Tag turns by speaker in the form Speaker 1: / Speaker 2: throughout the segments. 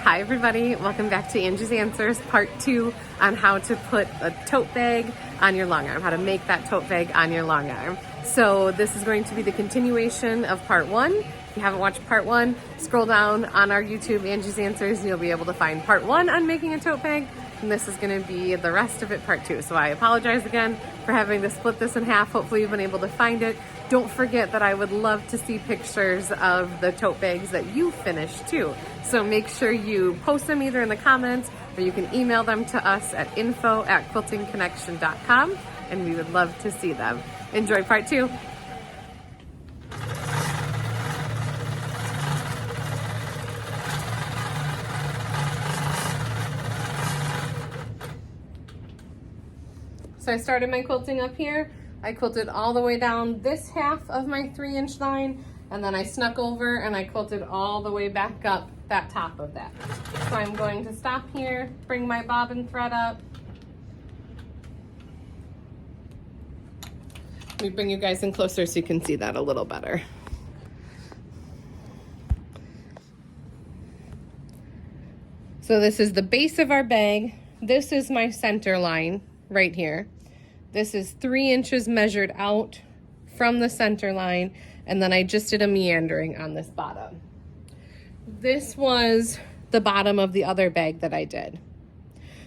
Speaker 1: Hi everybody, welcome back to Angie's Answers, part 2 on how to put a tote bag on your long arm, how to make that tote bag on your long arm. So this is going to be the continuation of part 1. If you haven't watched part 1, scroll down on our YouTube, Angie's Answers, and you'll be able to find part 1 on making a tote bag. And this is going to be the rest of it, part 2. So I apologize again for having to split this in half. Hopefully you've been able to find it. Don't forget that I would love to see pictures of the tote bags that you finished too. So make sure you post them either in the comments or you can email them to us at info@quiltingconnection.com and we would love to see them. Enjoy part 2. So I started my quilting up here. I quilted all the way down this half of my 3-inch line, and then I snuck over and I quilted all the way back up that top of that. So I'm going to stop here, bring my bobbin thread up. Let me bring you guys in closer so you can see that a little better. So this is the base of our bag. This is my center line right here. This is 3 inches measured out from the center line, and then I just did a meandering on this bottom. This was the bottom of the other bag that I did.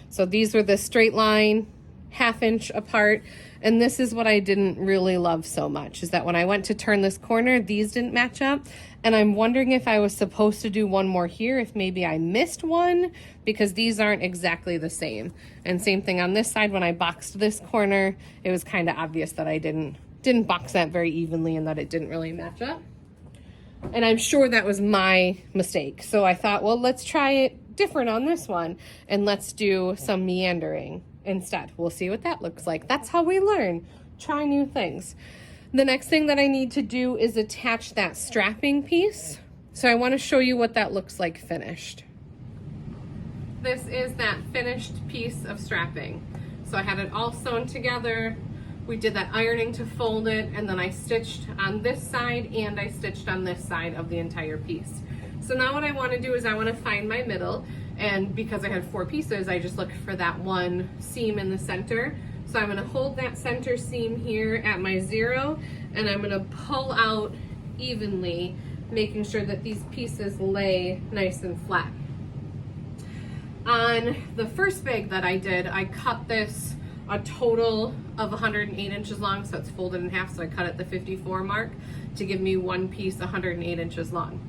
Speaker 1: So these were the straight line, 1/2 inch apart, and this is what I didn't really love so much, is that when I went to turn this corner, these didn't match up, and I'm wondering if I was supposed to do one more here, if maybe I missed one, because these aren't exactly the same. And same thing on this side, when I boxed this corner, it was kind of obvious that I didn't box that very evenly and that it didn't really match up. And I'm sure that was my mistake. So I thought, well, let's try it different on this one and let's do some meandering instead. We'll see what that looks like. That's how we learn. Try new things. The next thing that I need to do is attach that strapping piece. So I want to show you what that looks like finished. This is that finished piece of strapping. So I had it all sewn together. We did that ironing to fold it, and then I stitched on this side and I stitched on this side of the entire piece. So now what I want to do is I want to find my middle, and because I had 4 pieces, I just looked for that one seam in the center. So I'm going to hold that center seam here at my 0, and I'm going to pull out evenly, making sure that these pieces lay nice and flat. On the first bag that I did, I cut this a total of 108 inches long, so it's folded in half, so I cut at the 54 mark to give me one piece 108 inches long.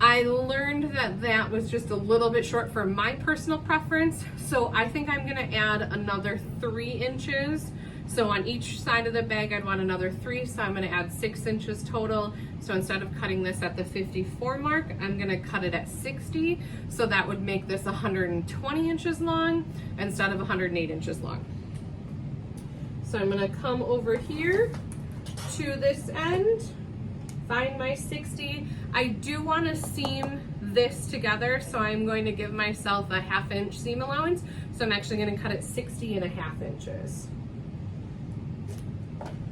Speaker 1: I learned that that was just a little bit short for my personal preference, so I think I'm gonna add another 3 inches. So on each side of the bag, I'd want another 3, so I'm gonna add 6 inches total. So instead of cutting this at the 54 mark, I'm gonna cut it at 60. So that would make this 120 inches long instead of 108 inches long. So I'm gonna come over here to this end, find my 60. I do wanna seam this together, so I'm going to give myself a 1/2 inch seam allowance. So I'm actually gonna cut it 60.5 inches.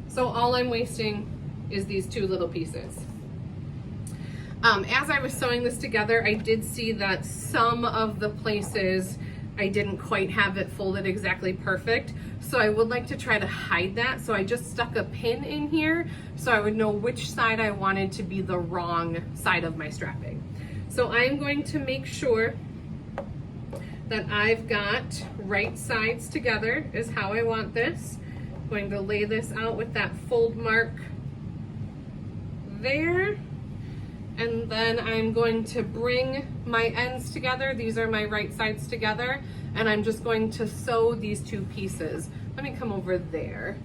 Speaker 1: So all I'm wasting is these 2 little pieces. As I was sewing this together, I did see that some of the places I didn't quite have it folded exactly perfect. So I would like to try to hide that. So I just stuck a pin in here so I would know which side I wanted to be the wrong side of my strapping. So I'm going to make sure that I've got right sides together is how I want this. I'm going to lay this out with that fold mark there. And then I'm going to bring my ends together. These are my right sides together. And I'm just going to sew these 2 pieces. Let me come over there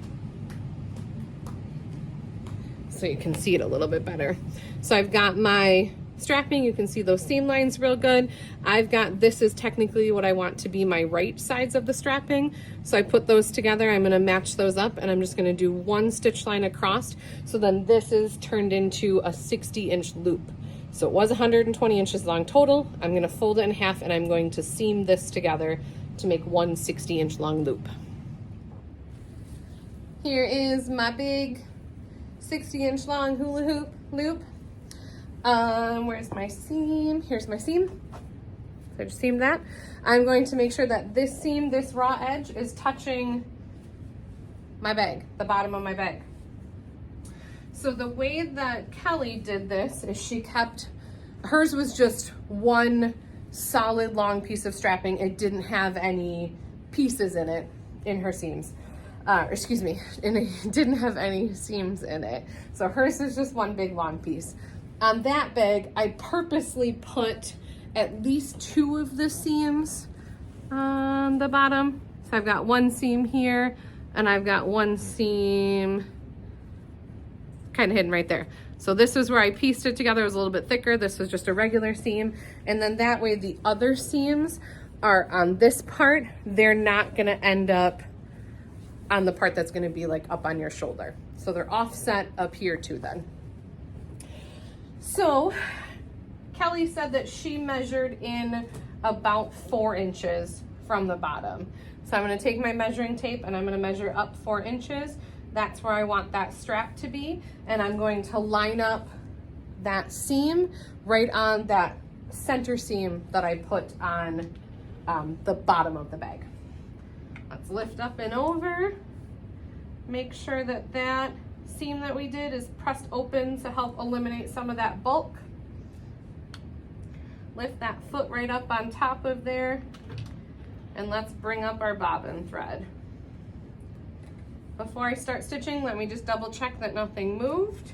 Speaker 1: so you can see it a little bit better. So I've got my strapping. You can see those seam lines real good. I've got, this is technically what I want to be my right sides of the strapping. So I put those together. I'm gonna match those up, and I'm just gonna do 1 stitch line across. So then this is turned into a 60-inch loop. So it was 120 inches long total. I'm gonna fold it in half, and I'm going to seam this together to make 1 60-inch long loop. Here is my big 60-inch long hula hoop loop. Where's my seam? Here's my seam. So I just seamed that. I'm going to make sure that this seam, this raw edge, is touching my bag, the bottom of my bag. So the way that Kelly did this is she kept, hers was just one solid long piece of strapping. It didn't have any pieces in it, in her seams. Excuse me, and it didn't have any seams in it. So hers is just one big long piece. On that bag, I purposely put at least 2 of the seams on the bottom. So I've got one seam here, and I've got one seam kind of hidden right there. So this is where I pieced it together. It was a little bit thicker. This was just a regular seam. And then that way the other seams are on this part. They're not gonna end up on the part that's gonna be like up on your shoulder. So they're offset up here too then. So Kelly said that she measured in about 4 inches from the bottom. So I'm gonna take my measuring tape and I'm gonna measure up 4 inches. That's where I want that strap to be. And I'm going to line up that seam right on that center seam that I put on the bottom of the bag. Let's lift up and over. Make sure that that seam that we did is pressed open to help eliminate some of that bulk. Lift that foot right up on top of there, and let's bring up our bobbin thread. Before I start stitching, let me just double check that nothing moved.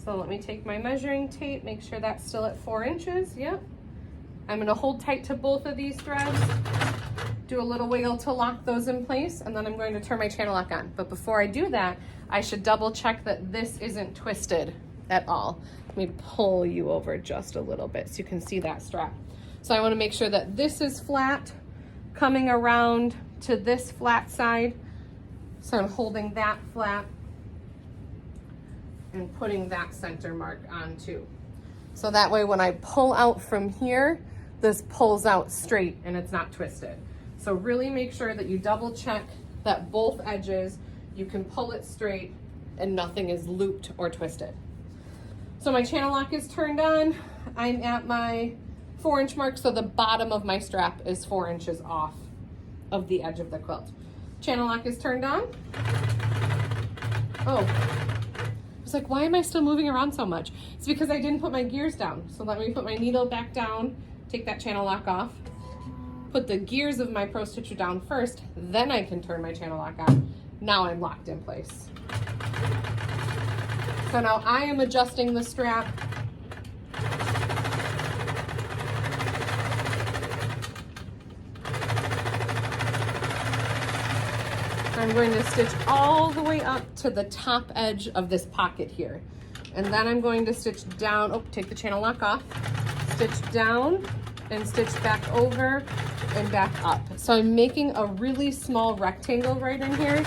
Speaker 1: So let me take my measuring tape, make sure that's still at 4 inches. Yep. I'm gonna hold tight to both of these threads, do a little wiggle to lock those in place, and then I'm going to turn my channel lock on. But before I do that, I should double check that this isn't twisted at all. Let me pull you over just a little bit so you can see that strap. So I wanna make sure that this is flat, coming around to this flat side. So I'm holding that flat and putting that center mark on too. So that way when I pull out from here, this pulls out straight and it's not twisted. So really make sure that you double check that both edges, you can pull it straight and nothing is looped or twisted. So my channel lock is turned on. I'm at my 4 inch mark, so the bottom of my strap is 4 inches off of the edge of the quilt. Channel lock is turned on. Oh, I was like, why am I still moving around so much? It's because I didn't put my gears down. So let me put my needle back down, take that channel lock off, put the gears of my Pro Stitcher down first, then I can turn my channel lock on. Now I'm locked in place. So now I am adjusting the strap. I'm going to stitch all the way up to the top edge of this pocket here. And then I'm going to stitch down, oh, take the channel lock off, stitch down and stitch back over and back up. So I'm making a really small rectangle right in here,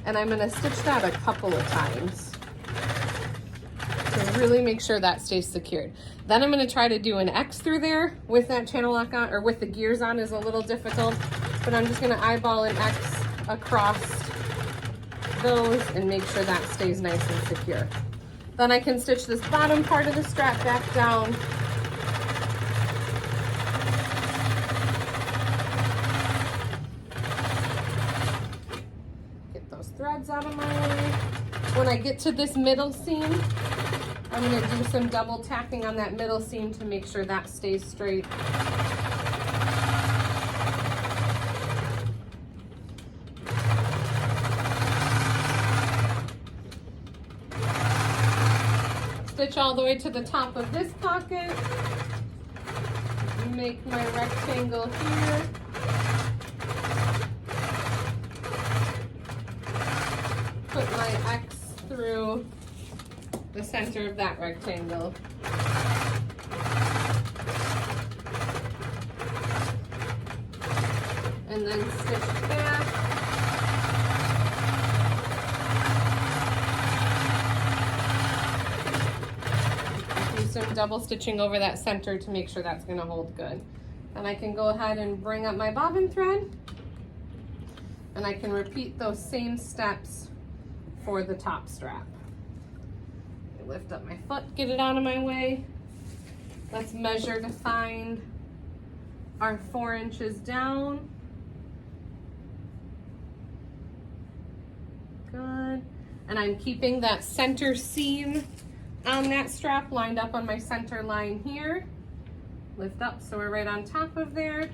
Speaker 1: and I'm gonna stitch that a couple of times to really make sure that stays secured. Then I'm gonna try to do an X through there with that channel lock on, or with the gears on is a little difficult, but I'm just gonna eyeball an X across those and make sure that stays nice and secure. Then I can stitch this bottom part of the strap back down. Get those threads out of my way. When I get to this middle seam, I'm going to do some double tacking on that middle seam to make sure that stays straight. Stitch all the way to the top of this pocket. Make my rectangle here. Put my X through the center of that rectangle. And then stitch back. Some double stitching over that center to make sure that's going to hold good. Then I can go ahead and bring up my bobbin thread, and I can repeat those same steps for the top strap. I lift up my foot, get it out of my way. Let's measure to find our 4 inches down. Good. And I'm keeping that center seam on that strap lined up on my center line here. Lift up so we're right on top of there.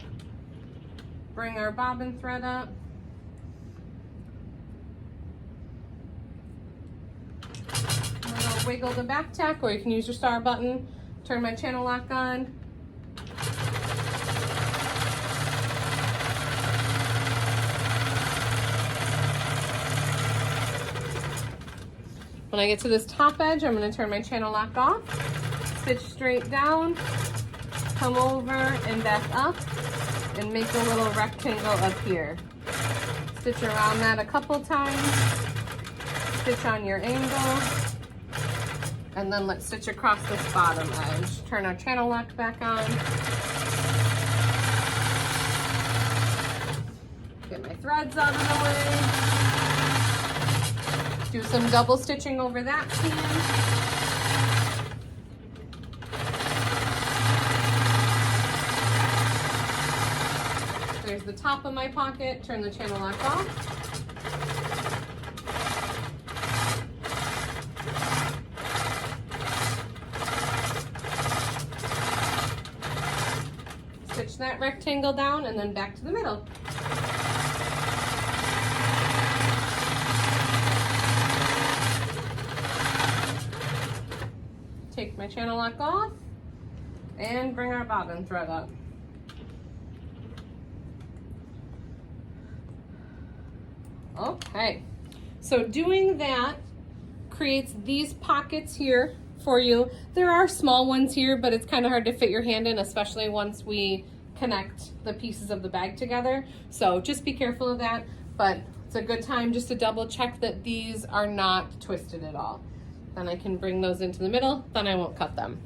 Speaker 1: Bring our bobbin thread up. I'm gonna wiggle the back tack, or you can use your star button. Turn my channel lock on. When I get to this top edge, I'm going to turn my channel lock off, stitch straight down, come over and back up, and make a little rectangle up here. Stitch around that a couple times, stitch on your angle, and then let's stitch across this bottom edge. Turn our channel lock back on. Get my threads out of the way. Do some double stitching over that seam. There's the top of my pocket. Turn the channel lock off. Stitch that rectangle down and then back to the middle. Take my channel lock off and bring our bobbin thread up. Okay, so doing that creates these pockets here for you. There are small ones here, but it's kind of hard to fit your hand in, especially once we connect the pieces of the bag together. So just be careful of that, but it's a good time just to double check that these are not twisted at all. Then I can bring those into the middle, then I won't cut them.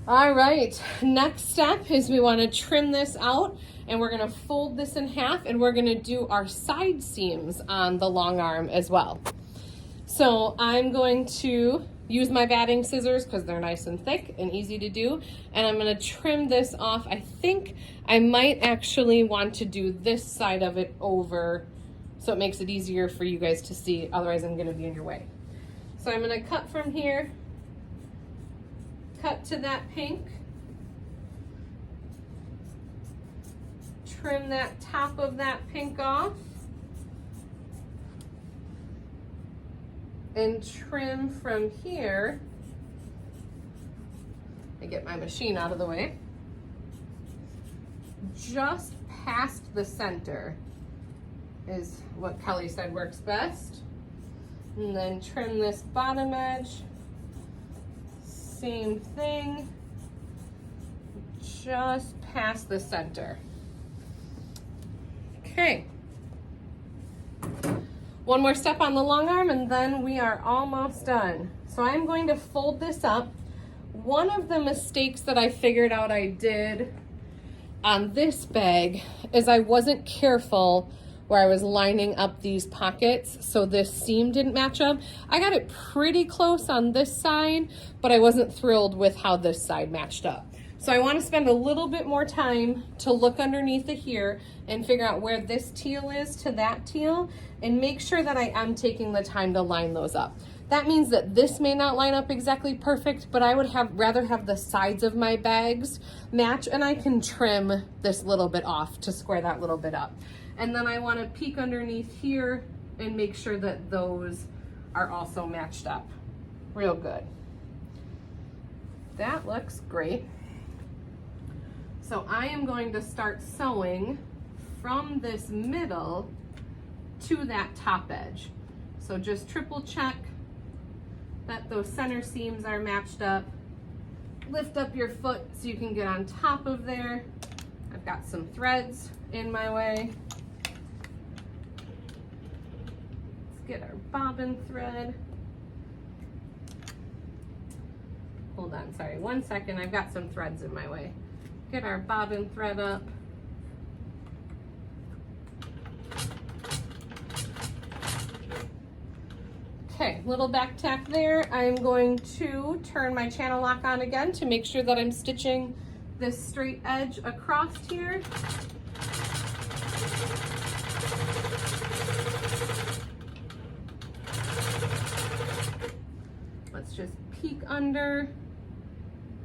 Speaker 1: All right, next step is we want to trim this out, and we're going to fold this in half, and we're going to do our side seams on the long arm as well. So I'm going to use my batting scissors because they're nice and thick and easy to do, and I'm going to trim this off. I think I might actually want to do this side of it over so it makes it easier for you guys to see, otherwise I'm going to be in your way. So I'm going to cut from here, cut to that pink, trim that top of that pink off, and trim from here. I get my machine out of the way. Just past the center is what Kelly said works best. And then trim this bottom edge. Same thing, just past the center. Okay. One more step on the long arm and then we are almost done. So I'm going to fold this up. One of the mistakes that I figured out I did on this bag is I wasn't careful where I was lining up these pockets, so this seam didn't match up. I got it pretty close on this side, but I wasn't thrilled with how this side matched up. So I want to spend a little bit more time to look underneath it here and figure out where this teal is to that teal and make sure that I am taking the time to line those up. That means that this may not line up exactly perfect, but I would rather have the sides of my bags match, and I can trim this little bit off to square that little bit up. And then I want to peek underneath here and make sure that those are also matched up real good. That looks great. So I am going to start sewing from this middle to that top edge. So just triple check that those center seams are matched up. Lift up your foot so you can get on top of there. I've got some threads in my way. Get our bobbin thread. Hold on, sorry, 1 second. I've got some threads in my way. Get our bobbin thread up. Okay, little back tack there. I'm going to turn my channel lock on again to make sure that I'm stitching this straight edge across here. Let's just peek under,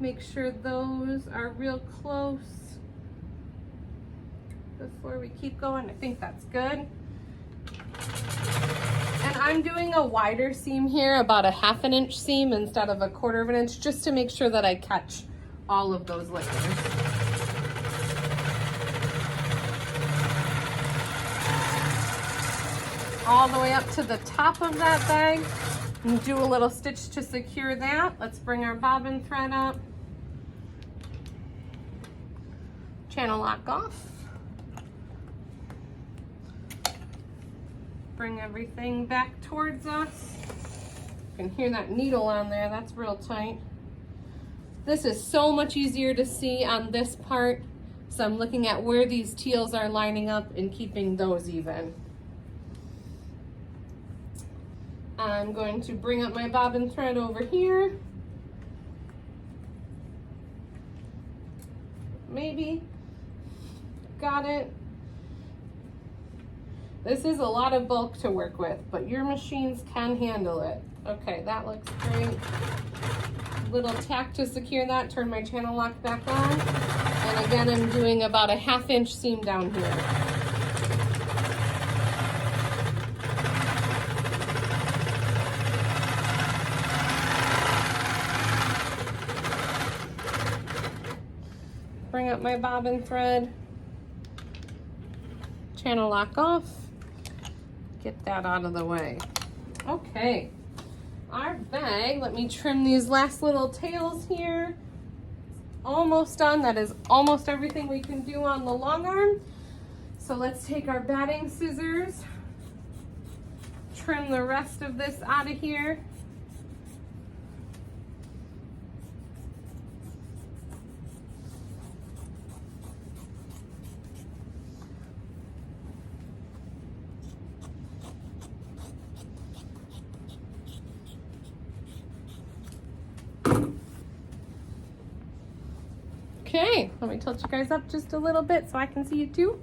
Speaker 1: make sure those are real close before we keep going. I think that's good. And I'm doing a wider seam here, about a 1/2 inch seam instead of a 1/4 inch, just to make sure that I catch all of those layers. All the way up to the top of that bag. And do a little stitch to secure that. Let's bring our bobbin thread up. Channel lock off. Bring everything back towards us. You can hear that needle on there, that's real tight. This is so much easier to see on this part. So I'm looking at where these teals are lining up and keeping those even. I'm going to bring up my bobbin thread over here. Maybe. Got it. This is a lot of bulk to work with, but your machines can handle it. Okay, that looks great. Little tack to secure that, turn my channel lock back on. And again, I'm doing about a 1/2 inch seam down here. Bring up my bobbin thread, channel lock off, get that out of the way. Okay, our bag, let me trim these last little tails here. Almost done. That is almost everything we can do on the long arm. So let's take our batting scissors, trim the rest of this out of here. Okay, let me tilt you guys up just a little bit so I can see you too.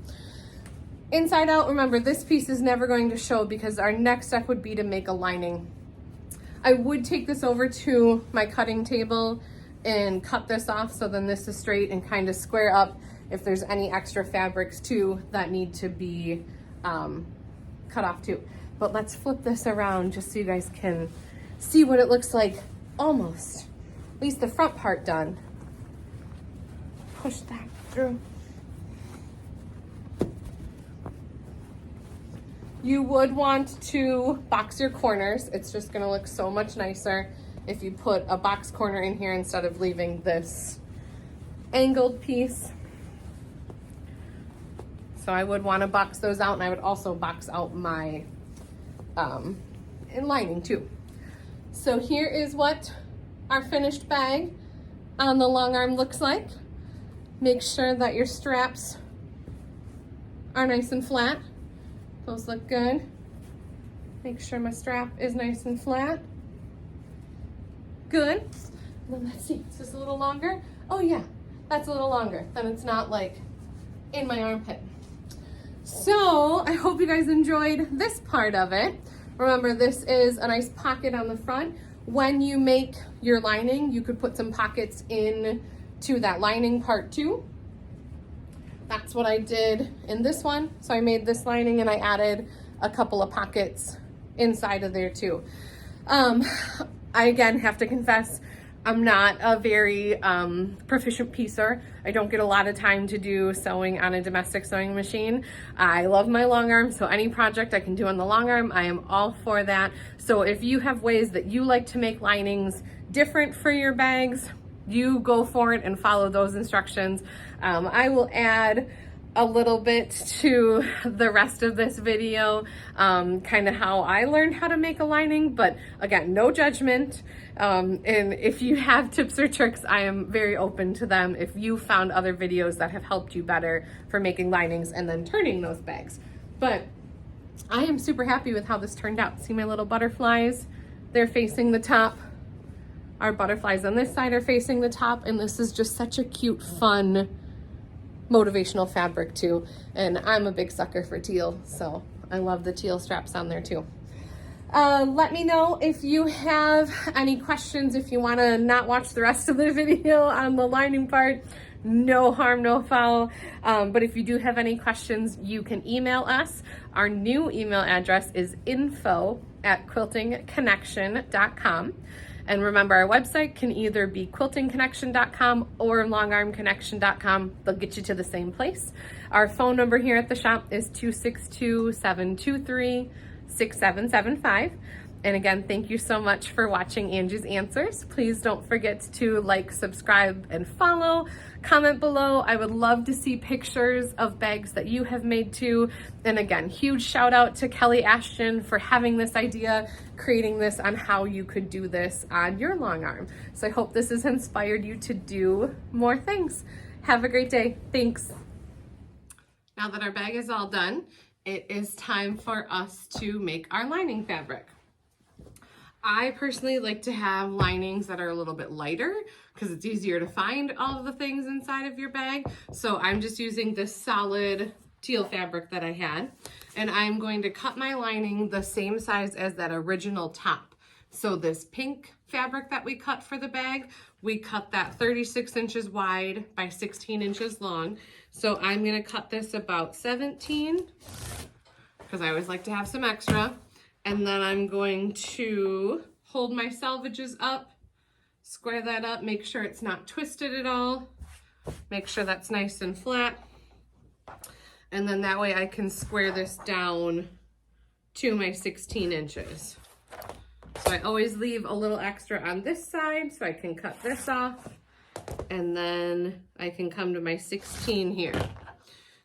Speaker 1: Inside out, remember this piece is never going to show because our next step would be to make a lining. I would take this over to my cutting table and cut this off so then this is straight and kind of square up if there's any extra fabrics too that need to be cut off too. But let's flip this around just so you guys can see what it looks like almost, at least the front part done. Push that through. You would want to box your corners. It's just gonna look so much nicer if you put a box corner in here instead of leaving this angled piece. So I would wanna box those out, and I would also box out my lining too. So here is what our finished bag on the long arm looks like. Make sure that your straps are nice and flat. Those look good. Make sure my strap is nice and flat. Good. And then let's see, is this a little longer? Oh yeah, that's a little longer. Then it's not like in my armpit. So I hope you guys enjoyed this part of it. Remember, this is a nice pocket on the front. When you make your lining, you could put some pockets in to that lining part too. That's what I did in this one. So I made this lining and I added a couple of pockets inside of there too. I again have to confess, I'm not a very proficient piecer. I don't get a lot of time to do sewing on a domestic sewing machine. I love my long arm, so any project I can do on the long arm, I am all for that. So if you have ways that you like to make linings different for your bags, you go for it and follow those instructions. I will add a little bit to the rest of this video, kind of how I learned how to make a lining, but again, no judgment. And if you have tips or tricks, I am very open to them if you found other videos that have helped you better for making linings and then turning those bags. But I am super happy with how this turned out. See my little butterflies? They're facing the top. Our butterflies on this side are facing the top, and this is just such a cute, fun, motivational fabric too. And I'm a big sucker for teal, so I love the teal straps on there too. Let me know if you have any questions, if you want to not watch the rest of the video on the lining part. No harm, no foul. But if you do have any questions, you can email us. Our new email address is info@quiltingconnection.com. And remember, our website can either be quiltingconnection.com or longarmconnection.com. They'll get you to the same place. Our phone number here at the shop is 262-723-6775. And again, thank you so much for watching Angie's Answers. Please don't forget to like, subscribe, and follow. Comment below. I would love to see pictures of bags that you have made too. And again, huge shout out to Kelly Ashton for having this idea, creating this on how you could do this on your long arm. So I hope this has inspired you to do more things. Have a great day. Thanks. Now that our bag is all done, it is time for us to make our lining fabric. I personally like to have linings that are a little bit lighter because it's easier to find all of the things inside of your bag. So I'm just using this solid teal fabric that I had, and I'm going to cut my lining the same size as that original top. So this pink fabric that we cut for the bag, we cut that 36 inches wide by 16 inches long. So I'm going to cut this about 17 because I always like to have some extra. And then I'm going to hold my salvages up, square that up, make sure it's not twisted at all, make sure that's nice and flat. And then that way I can square this down to my 16 inches. So I always leave a little extra on this side so I can cut this off. And then I can come to my 16 here.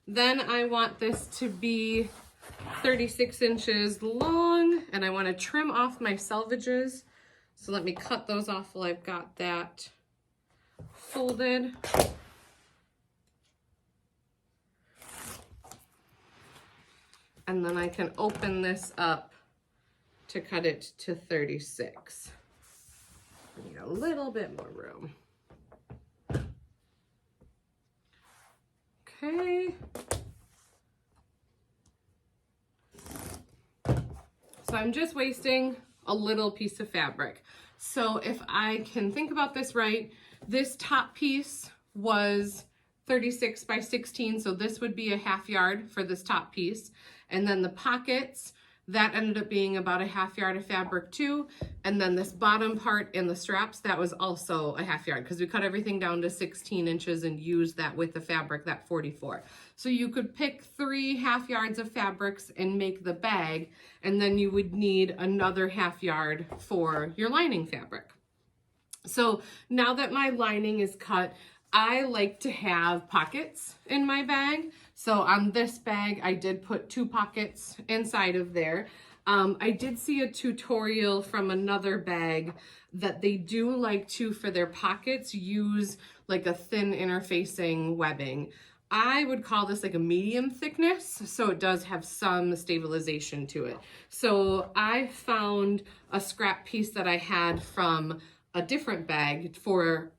Speaker 1: Then I want this to be 36 inches long, and I want to trim off my salvages. So let me cut those off while I've got that folded. And then I can open this up to cut it to 36. I need a little bit more room. Okay. So I'm just wasting a little piece of fabric. So if I can think about this right, this top piece was 36 by 16, so this would be a half yard for this top piece. And then the pockets, that ended up being about a half yard of fabric too. And then this bottom part in the straps, that was also a half yard because we cut everything down to 16 inches and used that with the fabric, that 44. So you could pick 3 half yards of fabrics and make the bag, and then you would need another half yard for your lining fabric. So now that my lining is cut, I like to have pockets in my bag. So on this bag, I did put 2 pockets inside of there. I did see a tutorial from another bag that they do like to, for their pockets, use like a thin interfacing webbing. I would call this like a medium thickness, so it does have some stabilization to it. So I found a scrap piece that I had from a different bag for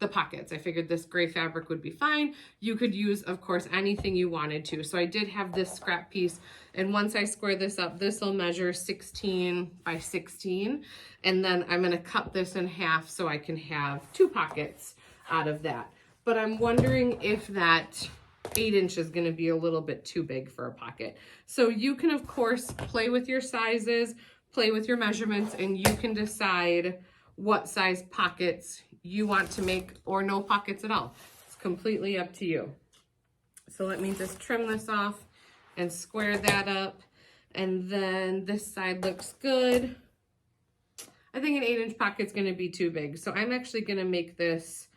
Speaker 1: the pockets. I figured this gray fabric would be fine. You could use, of course, anything you wanted to. So I did have this scrap piece, and once I square this up, this will measure 16 by 16, and then I'm going to cut this in half so I can have 2 pockets out of that. But I'm wondering if that 8 inch is going to be a little bit too big for a pocket. So you can, of course, play with your sizes, play with your measurements, and you can decide what size pockets you want to make, or no pockets at all. It's completely up to you. So let me just trim this off and square that up. And then this side looks good. I think an 8 inch pocket's going to be too big. So I'm actually going to make this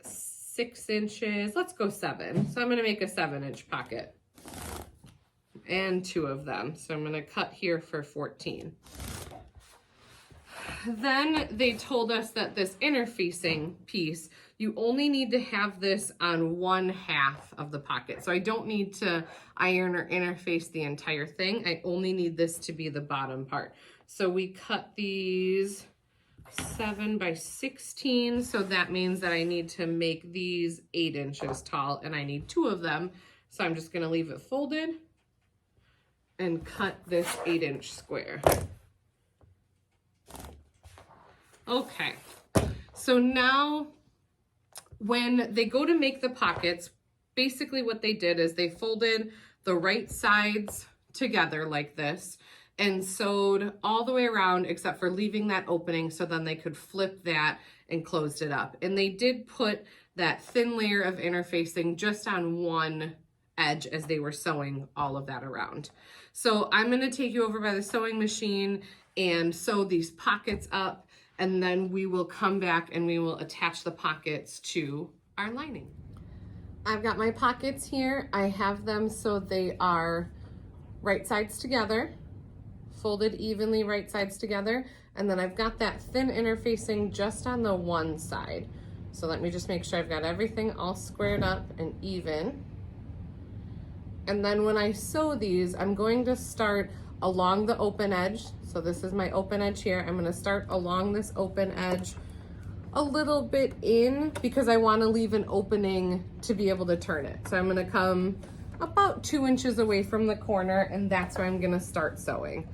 Speaker 1: 6 inches. Let's go 7. So I'm going to make a 7 inch pocket and 2 of them. So I'm going to cut here for 14. Then they told us that this interfacing piece, you only need to have this on 1/2 of the pocket. So I don't need to iron or interface the entire thing. I only need this to be the bottom part. So we cut these 7 by 16, so that means that I need to make these 8 inches tall, and I need 2 of them. So I'm just gonna leave it folded and cut this 8-inch square. Okay, so now when they go to make the pockets, basically what they did is they folded the right sides together like this and sewed all the way around except for leaving that opening so then they could flip that and closed it up. And they did put that thin layer of interfacing just on one edge as they were sewing all of that around. So I'm going to take you over by the sewing machine and sew these pockets up, and then we will come back and we will attach the pockets to our lining. I've got my pockets here. I have them so they are right sides together, folded evenly right sides together, and then I've got that thin interfacing just on the one side. So let me just make sure I've got everything all squared up and even. And then when I sew these, I'm going to start along the open edge. So this is my open edge here. I'm gonna start along this open edge a little bit in because I wanna leave an opening to be able to turn it. So I'm gonna come about 2 inches away from the corner, and that's where I'm gonna start sewing.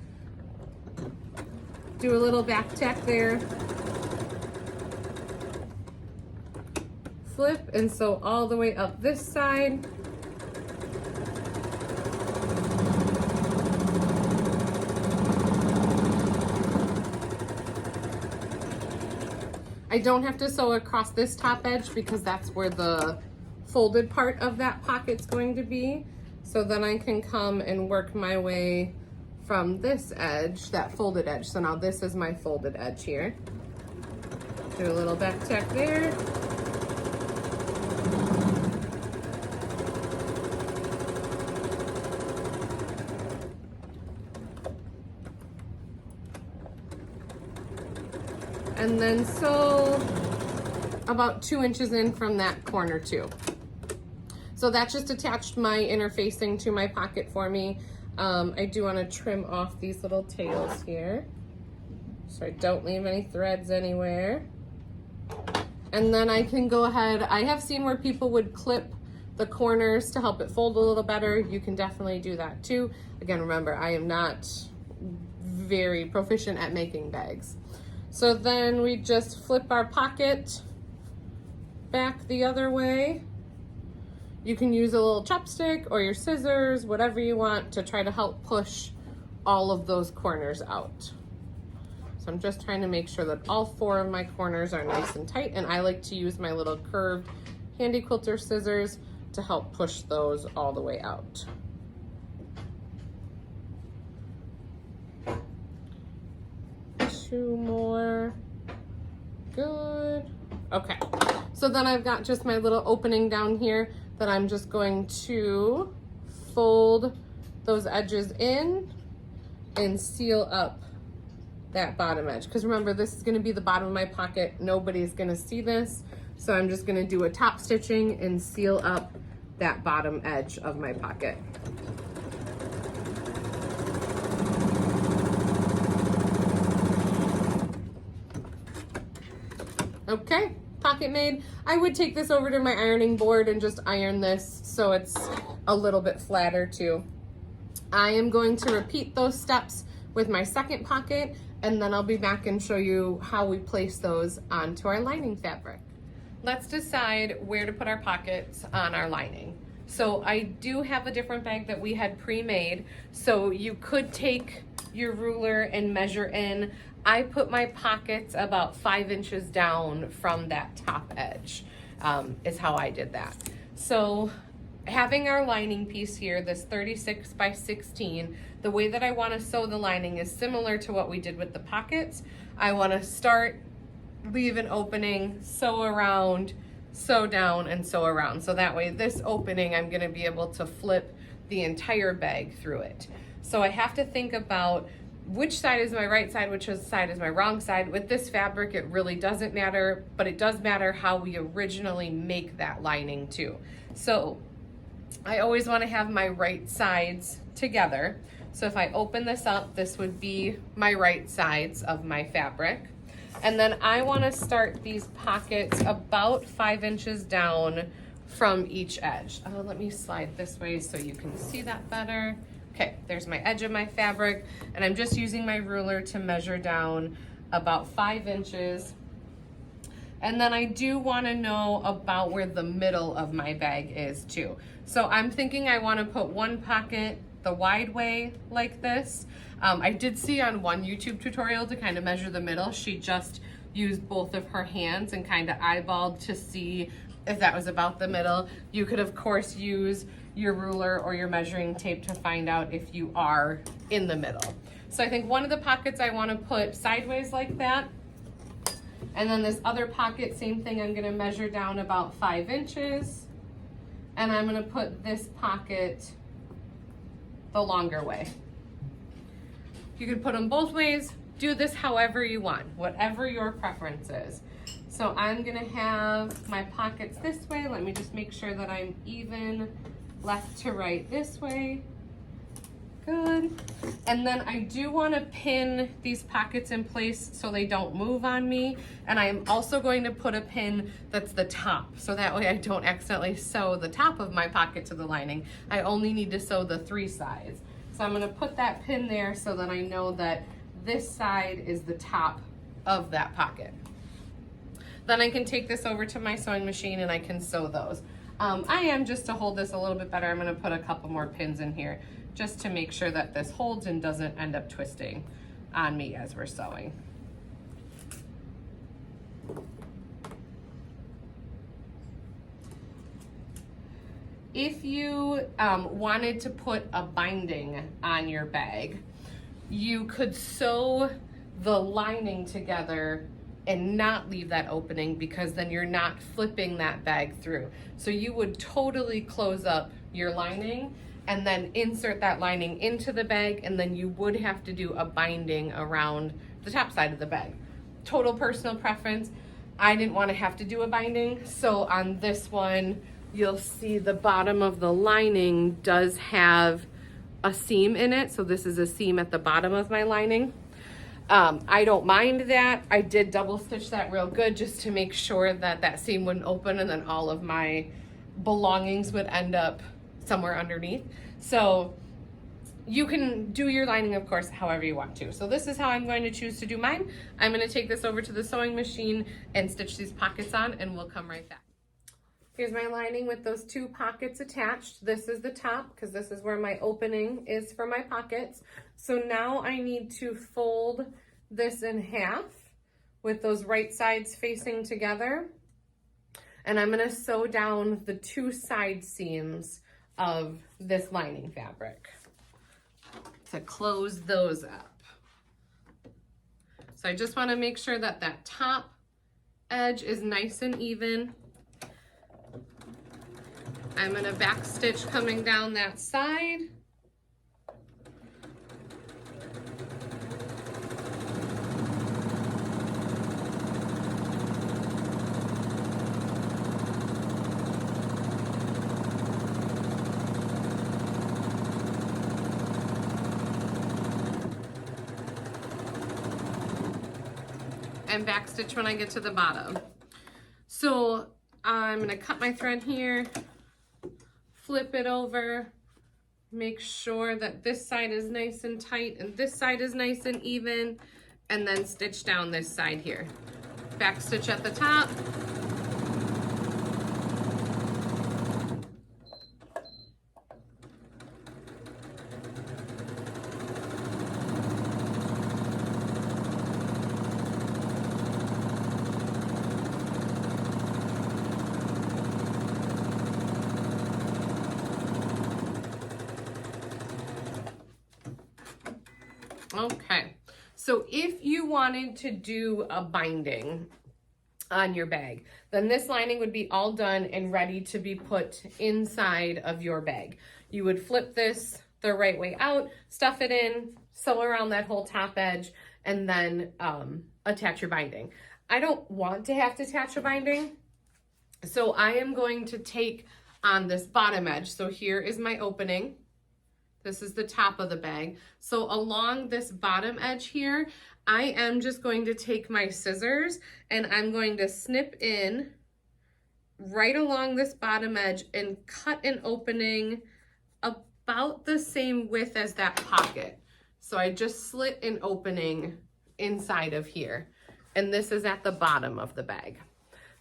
Speaker 1: Do a little back tack there. Flip and sew all the way up this side. I don't have to sew across this top edge because that's where the folded part of that pocket's going to be. So then I can come and work my way from this edge, that folded edge. So now this is my folded edge here. Do a little back tack there. And then sew about 2 inches in from that corner too. So that just attached my interfacing to my pocket for me. I do want to trim off these little tails here so I don't leave any threads anywhere. And then I can go ahead, I have seen where people would clip the corners to help it fold a little better. You can definitely do that too. Again, remember, I am not very proficient at making bags. So then we just flip our pocket back the other way. You can use a little chopstick or your scissors, whatever you want, to try to help push all of those corners out. So I'm just trying to make sure that all 4 of my corners are nice and tight, and I like to use my little curved Handi Quilter scissors to help push those all the way out. Two more. Good. Okay. So then I've got just my little opening down here that I'm just going to fold those edges in and seal up that bottom edge. Because remember, this is going to be the bottom of my pocket. Nobody's going to see this. So I'm just going to do a top stitching and seal up that bottom edge of my pocket. Okay, pocket made. I would take this over to my ironing board and just iron this so it's a little bit flatter too. I am going to repeat those steps with my second pocket, and then I'll be back and show you how we place those onto our lining fabric. Let's decide where to put our pockets on our lining. So I do have a different bag that we had pre-made, so you could take your ruler and measure in. I put my pockets about 5 inches down from that top edge, is how I did that. So having our lining piece here, this 36 by 16, the way that I want to sew the lining is similar to what we did with the pockets. I want to start, leave an opening, sew around, sew down, and sew around. So that way this opening, I'm going to be able to flip the entire bag through it. So I have to think about which side is my right side, which side is my wrong side. With this fabric, it really doesn't matter, but it does matter how we originally make that lining too. So I always want to have my right sides together. So if I open this up, this would be my right sides of my fabric. And then I want to start these pockets about 5 inches down from each edge. Let me slide this way so you can see that better. Okay, there's my edge of my fabric, and I'm just using my ruler to measure down about 5 inches. And then I do want to know about where the middle of my bag is too. So I'm thinking I want to put one pocket the wide way like this. I did see on one YouTube tutorial to kind of measure the middle. She just used both of her hands and kind of eyeballed to see if that was about the middle. You could of course use your ruler or your measuring tape to find out if you are in the middle. So I think one of the pockets I want to put sideways like that. And then this other pocket, same thing, I'm gonna measure down about 5 inches. And I'm gonna put this pocket the longer way. You can put them both ways. Do this however you want, whatever your preference is. So I'm gonna have my pockets this way. Let me just make sure that I'm even left to right this way. Good. And then I do want to pin these pockets in place so they don't move on me. And I am also going to put a pin that's the top, so that way I don't accidentally sew the top of my pocket to the lining. I only need to sew the 3 sides. So I'm going to put that pin there so that I know that this side is the top of that pocket. Then I can take this over to my sewing machine and I can sew those. Just to hold this a little bit better, I'm going to put a couple more pins in here just to make sure that this holds and doesn't end up twisting on me as we're sewing. If you wanted to put a binding on your bag, you could sew the lining together and not leave that opening, because then you're not flipping that bag through. So you would totally close up your lining and then insert that lining into the bag, and then you would have to do a binding around the top side of the bag. Total personal preference. I didn't want to have to do a binding, so on this one, you'll see the bottom of the lining does have a seam in it, so this is a seam at the bottom of my lining. I don't mind that. I did double stitch that real good just to make sure that that seam wouldn't open and then all of my belongings would end up somewhere underneath. So you can do your lining, of course, however you want to. So this is how I'm going to choose to do mine. I'm going to take this over to the sewing machine and stitch these pockets on, and we'll come right back. Here's my lining with those 2 pockets attached. This is the top, because this is where my opening is for my pockets. So now I need to fold this in half with those right sides facing together. And I'm going to sew down the 2 side seams of this lining fabric to close those up. So I just want to make sure that that top edge is nice and even. I'm going to back stitch coming down that side. And back stitch when I get to the bottom. So I'm going to cut my thread here, flip it over, make sure that this side is nice and tight and this side is nice and even, and then stitch down this side here. Back stitch at the top. Okay, so if you wanted to do a binding on your bag, then this lining would be all done and ready to be put inside of your bag. You would flip this the right way out, stuff it in, sew around that whole top edge, and then attach your binding. I don't want to have to attach a binding, so I am going to take on this bottom edge. So here is my opening. This is the top of the bag. So along this bottom edge here, I am just going to take my scissors and I'm going to snip in right along this bottom edge and cut an opening about the same width as that pocket. So I just slit an opening inside of here, and this is at the bottom of the bag.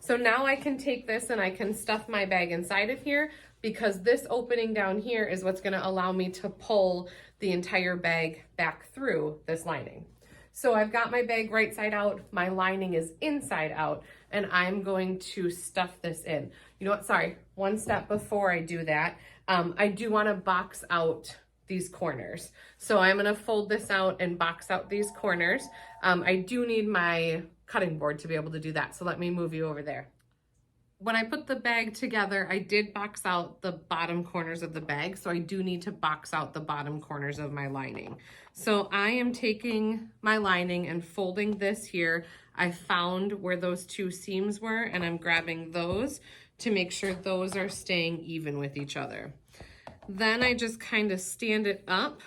Speaker 1: So now I can take this and I can stuff my bag inside of here, because this opening down here is what's going to allow me to pull the entire bag back through this lining. So I've got my bag right side out, my lining is inside out, and I'm going to stuff this in. You know what, sorry, one step before I do that, I do want to box out these corners. So I'm going to fold this out and box out these corners. I do need my cutting board to be able to do that, so let me move you over there. When I put the bag together, I did box out the bottom corners of the bag, so I do need to box out the bottom corners of my lining. So I am taking my lining and folding this here. I found where those two seams were, and I'm grabbing those to make sure those are staying even with each other. Then I just kind of stand it up,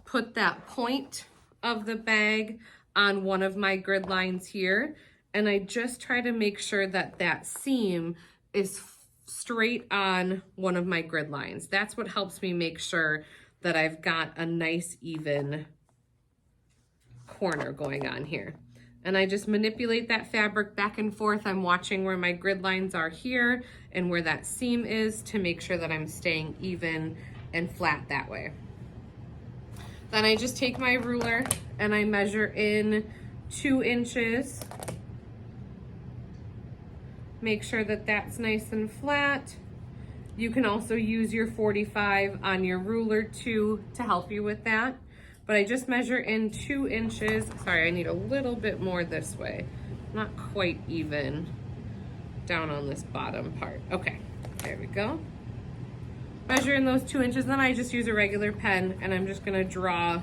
Speaker 1: put that point of the bag on one of my grid lines here, and I just try to make sure that that seam is straight on one of my grid lines. That's what helps me make sure that I've got a nice even corner going on here. And I just manipulate that fabric back and forth. I'm watching where my grid lines are here and where that seam is to make sure that I'm staying even and flat that way. Then I just take my ruler and I measure in 2 inches. Make sure that that's nice and flat. You can also use your 45 on your ruler too to help you with that. But I just measure in 2 inches. Sorry, I need a little bit more this way. Not quite even down on this bottom part. Okay, there we go. Measure in those 2 inches, then I just use a regular pen and I'm just gonna draw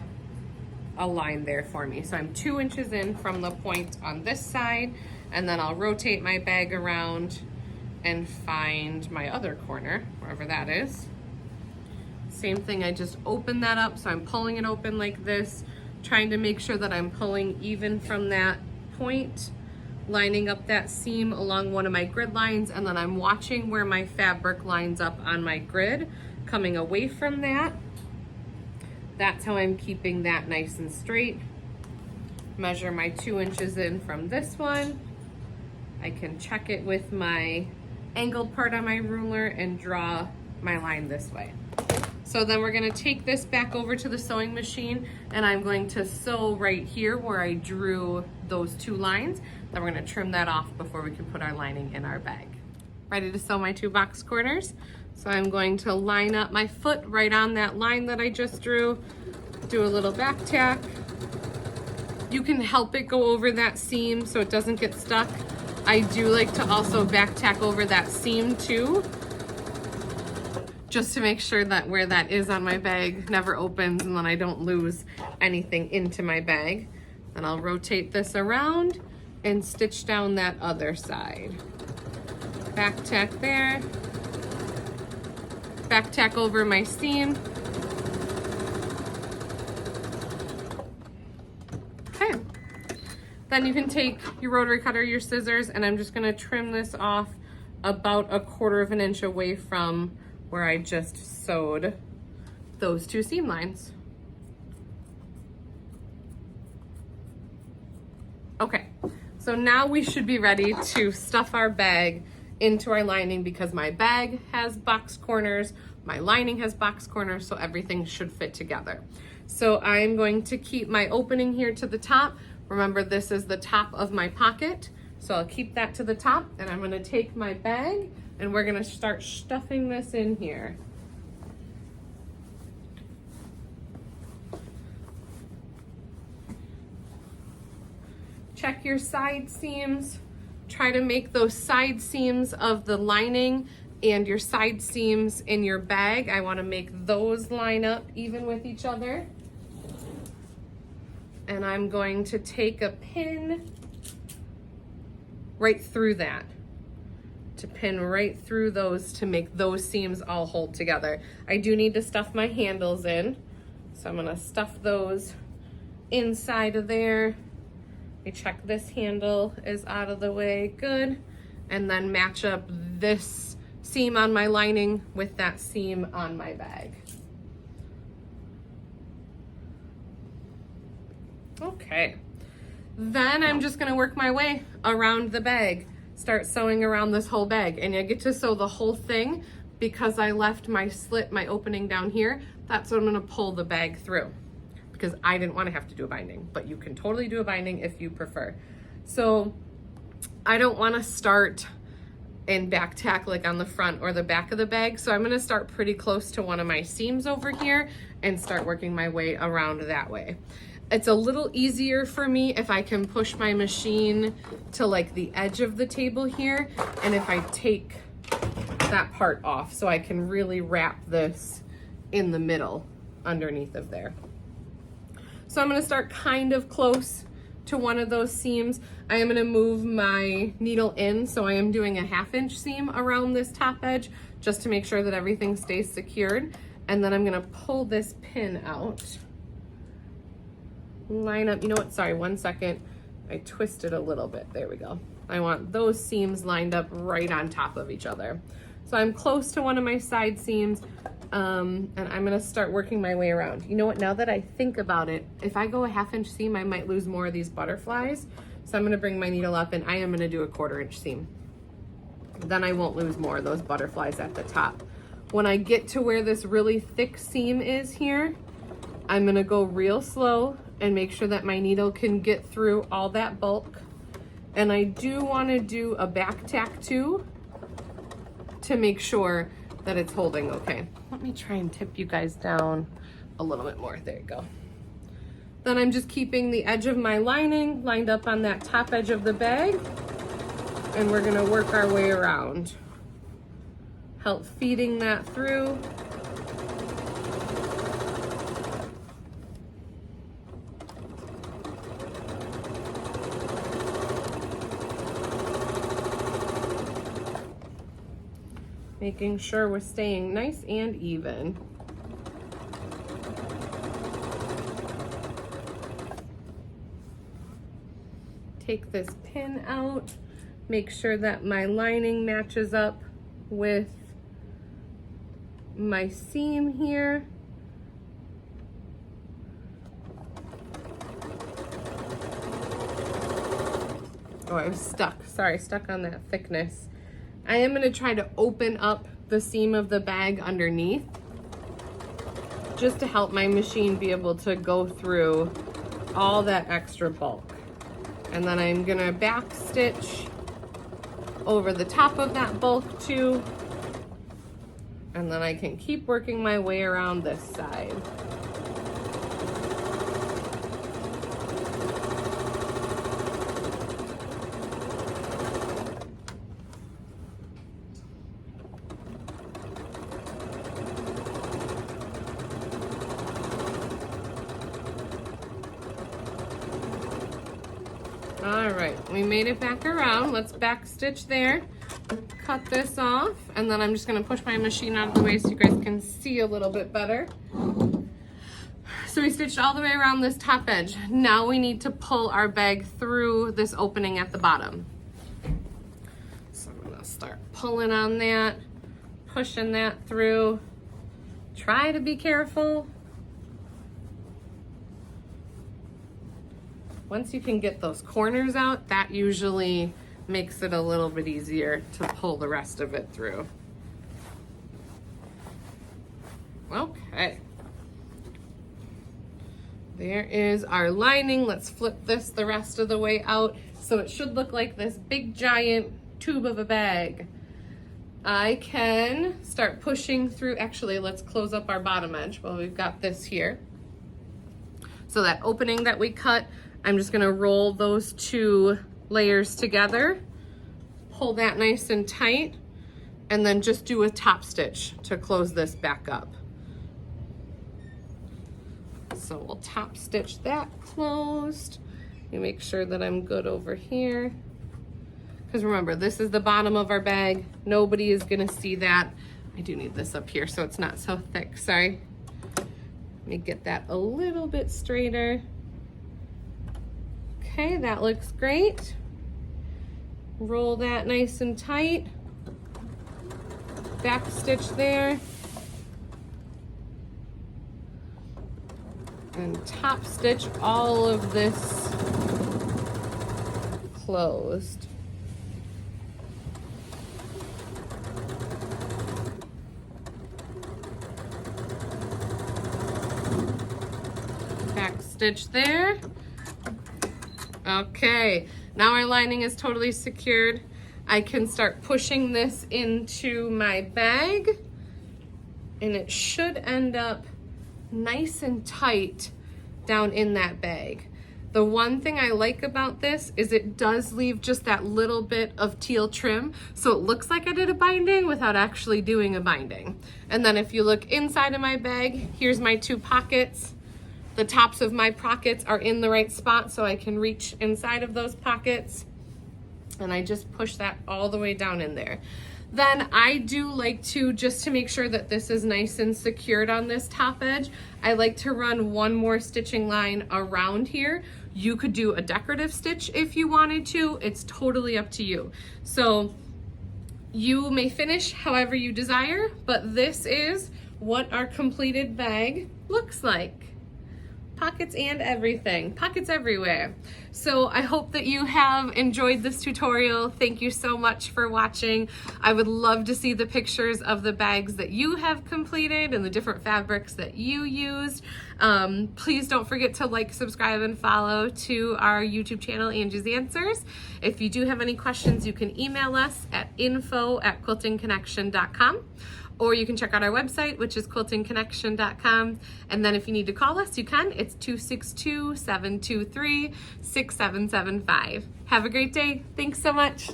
Speaker 1: a line there for me. So I'm 2 inches in from the point on this side, and then I'll rotate my bag around and find my other corner, wherever that is. Same thing, I just open that up, so I'm pulling it open like this, trying to make sure that I'm pulling even from that point, lining up that seam along one of my grid lines, and then I'm watching where my fabric lines up on my grid, coming away from that. That's how I'm keeping that nice and straight. Measure my 2 inches in from this one. I can check it with my angled part on my ruler and draw my line this way. So then we're gonna take this back over to the sewing machine, and I'm going to sew right here where I drew those 2 lines. Then we're gonna trim that off before we can put our lining in our bag. Ready to sew my 2 box corners. So I'm going to line up my foot right on that line that I just drew, do a little back tack. You can help it go over that seam so it doesn't get stuck. I do like to also back tack over that seam too, just to make sure that where that is on my bag never opens and then I don't lose anything into my bag. Then I'll rotate this around and stitch down that other side. Back tack there. Back tack over my seam. Okay. Then you can take your rotary cutter, your scissors, and I'm just gonna trim this off about 1/4 of an inch away from where I just sewed those 2 seam lines. Okay, so now we should be ready to stuff our bag into our lining, because my bag has box corners, my lining has box corners, so everything should fit together. So I'm going to keep my opening here to the top. Remember, this is the top of my pocket, so I'll keep that to the top, and I'm gonna take my bag and we're gonna start stuffing this in here. Check your side seams. Try to make those side seams of the lining and your side seams in your bag. I want to make those line up even with each other. And I'm going to take a pin right through that, to pin right through those to make those seams all hold together. I do need to stuff my handles in, so I'm going to stuff those inside of there. I check this handle is out of the way, good. And then match up this seam on my lining with that seam on my bag. Okay, then I'm just gonna work my way around the bag, start sewing around this whole bag, and I get to sew the whole thing because I left my slit, my opening down here. That's what I'm gonna pull the bag through because I didn't wanna have to do a binding, but you can totally do a binding if you prefer. So I don't wanna start and back tack like on the front or the back of the bag. So I'm gonna start pretty close to one of my seams over here and start working my way around that way. It's a little easier for me if I can push my machine to like the edge of the table here, and if I take that part off so I can really wrap this in the middle underneath of there. So I'm gonna start kind of close to one of those seams. I am gonna move my needle in, so I am doing a 1/2 inch seam around this top edge just to make sure that everything stays secured. And then I'm gonna pull this pin out. Line up, you know what, sorry, 1 second. I twisted a little bit, there we go. I want those seams lined up right on top of each other. So I'm close to one of my side seams, and I'm gonna start working my way around. You know what, now that I think about it, if I go a 1/2 inch seam, I might lose more of these butterflies. So I'm gonna bring my needle up and I am gonna do a 1/4 inch seam. Then I won't lose more of those butterflies at the top. When I get to where this really thick seam is here, I'm gonna go real slow and make sure that my needle can get through all that bulk. And I do wanna do a back tack too to make sure that it's holding okay. Let me try and tip you guys down a little bit more, there you go. Then I'm just keeping the edge of my lining lined up on that top edge of the bag, and we're gonna work our way around. Help feeding that through. Making sure we're staying nice and even. Take this pin out, make sure that my lining matches up with my seam here. Oh, I was stuck, sorry, stuck on that thickness. I am gonna try to open up the seam of the bag underneath just to help my machine be able to go through all that extra bulk. And then I'm gonna back stitch over the top of that bulk too. And then I can keep working my way around this side. All right, we made it back around. Let's back stitch there, cut this off, and then I'm just gonna push my machine out of the way so you guys can see a little bit better. So we stitched all the way around this top edge. Now we need to pull our bag through this opening at the bottom. So I'm gonna start pulling on that, pushing that through. Try to be careful. Once you can get those corners out, that usually makes it a little bit easier to pull the rest of it through. Okay. There is our lining. Let's flip this the rest of the way out. So it should look like this big giant tube of a bag. I can start pushing through. Actually, let's close up our bottom edge while we've got this here. So that opening that we cut, I'm just gonna roll those two layers together, pull that nice and tight, and then just do a top stitch to close this back up. So we'll top stitch that closed. You make sure that I'm good over here. Because remember, this is the bottom of our bag. Nobody is gonna see that. I do need this up here so it's not so thick, sorry. Let me get that a little bit straighter. Okay, that looks great. Roll that nice and tight. Back stitch there. And top stitch all of this closed. Back stitch there. Okay, now our lining is totally secured. I can start pushing this into my bag, and it should end up nice and tight down in that bag. The one thing I like about this is it does leave just that little bit of teal trim, so it looks like I did a binding without actually doing a binding. And then if you look inside of my bag, here's my 2 pockets. The tops of my pockets are in the right spot, so I can reach inside of those pockets. And I just push that all the way down in there. Then I do like to, just to make sure that this is nice and secured on this top edge, I like to run one more stitching line around here. You could do a decorative stitch if you wanted to. It's totally up to you. So you may finish however you desire, but this is what our completed bag looks like. Pockets and everything, pockets everywhere. So I hope that you have enjoyed this tutorial. Thank you so much for watching. I would love to see the pictures of the bags that you have completed and the different fabrics that you used. Please don't forget to like, subscribe, and follow to our YouTube channel, Angie's Answers. If you do have any questions, you can email us at info@quiltingconnection.com. Or you can check out our website, which is quiltingconnection.com. And then if you need to call us, you can. It's 262-723-6775. Have a great day. Thanks so much.